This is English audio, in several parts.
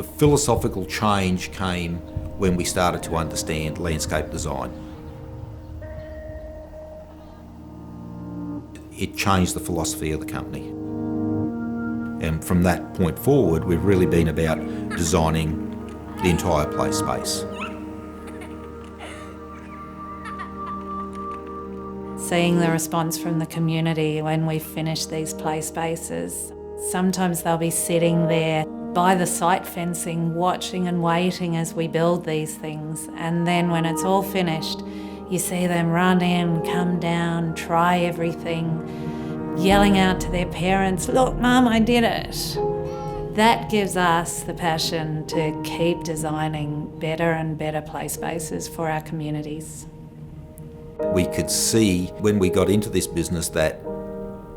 The philosophical change came when we started to understand landscape design. It changed the philosophy of the company. And from that point forward, we've really been about designing the entire play space. Seeing the response from the community when we finish these play spaces. Sometimes they'll be sitting there by the sight fencing, watching and waiting as we build these things. And then when it's all finished, you see them run in, come down, try everything, yelling out to their parents, "Look, Mum, I did it." That gives us the passion to keep designing better and better play spaces for our communities. We could see when we got into this business that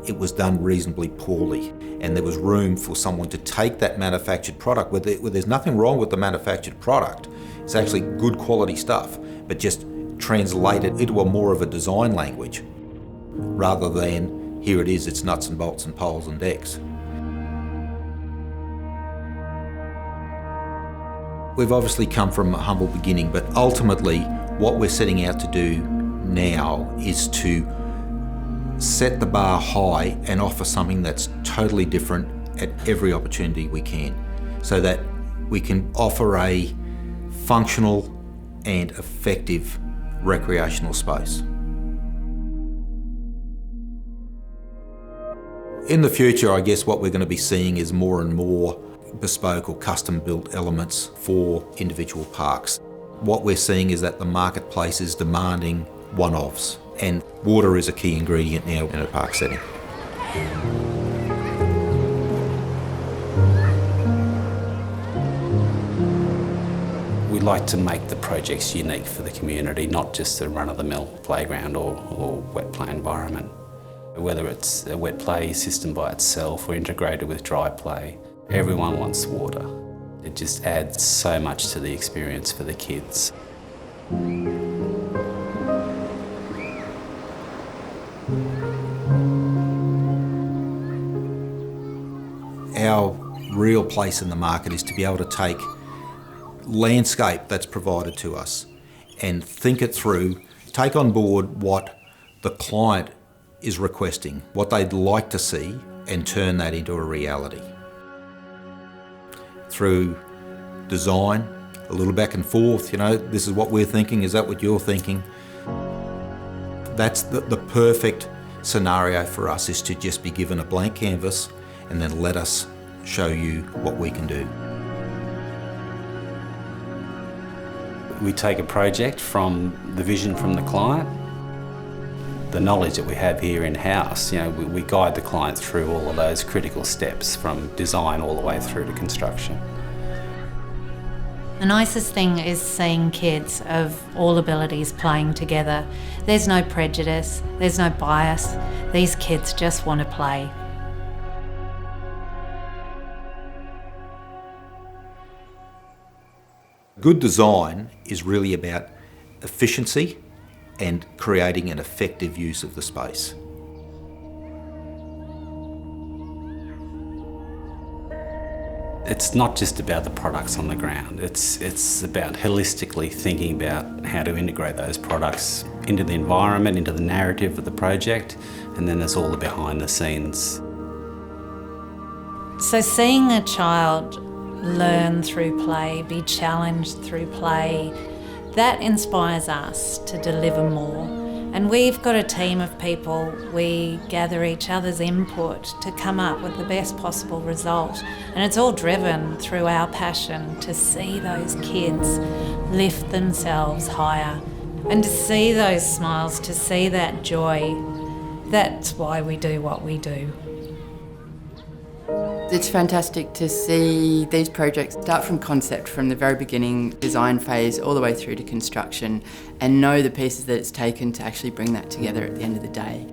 it was done reasonably poorly, and there was room for someone to take that manufactured product, where there's nothing wrong with the manufactured product, it's actually good quality stuff, but just translate it into a more of a design language, rather than, here it is, it's nuts and bolts and poles and decks. We've obviously come from a humble beginning, but ultimately what we're setting out to do now is to set the bar high and offer something that's totally different at every opportunity we can, so that we can offer a functional and effective recreational space. In the future, I guess what we're going to be seeing is more and more bespoke or custom-built elements for individual parks. What we're seeing is that the marketplace is demanding one-offs, and water is a key ingredient now in a park setting. We like to make the projects unique for the community, not just a run-of-the-mill playground or wet play environment. Whether it's a wet play system by itself or integrated with dry play, everyone wants water. It just adds so much to the experience for the kids. Our real place in the market is to be able to take landscape that's provided to us and think it through, take on board what the client is requesting, what they'd like to see, and turn that into a reality. Through design, a little back and forth, this is what we're thinking, is that what you're thinking? That's the perfect scenario for us, is to just be given a blank canvas and then let us show you what we can do. We take a project from the vision from the client, the knowledge that we have here in-house. We guide the client through all of those critical steps from design all the way through to construction. The nicest thing is seeing kids of all abilities playing together. There's no prejudice, there's no bias. These kids just want to play. Good design is really about efficiency and creating an effective use of the space. It's not just about the products on the ground. It's about holistically thinking about how to integrate those products into the environment, into the narrative of the project, and then there's all the behind the scenes. So seeing a child learn through play, be challenged through play, that inspires us to deliver more. And we've got a team of people, we gather each other's input to come up with the best possible result. And it's all driven through our passion to see those kids lift themselves higher and to see those smiles, to see that joy. That's why we do what we do. It's fantastic to see these projects start from concept, from the very beginning, design phase, all the way through to construction, and know the pieces that it's taken to actually bring that together at the end of the day.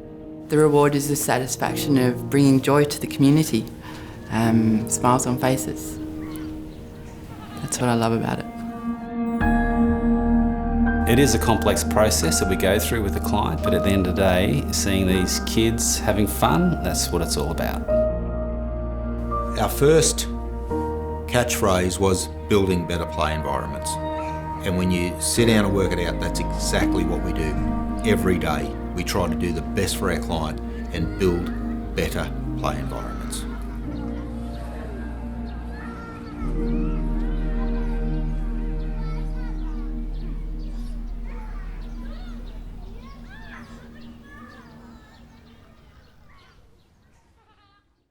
The reward is the satisfaction of bringing joy to the community, smiles on faces. That's what I love about it. It is a complex process that we go through with the client, but at the end of the day, seeing these kids having fun, that's what it's all about. Our first catchphrase was building better play environments. And when you sit down and work it out, that's exactly what we do. Every day we try to do the best for our client and build better play environments.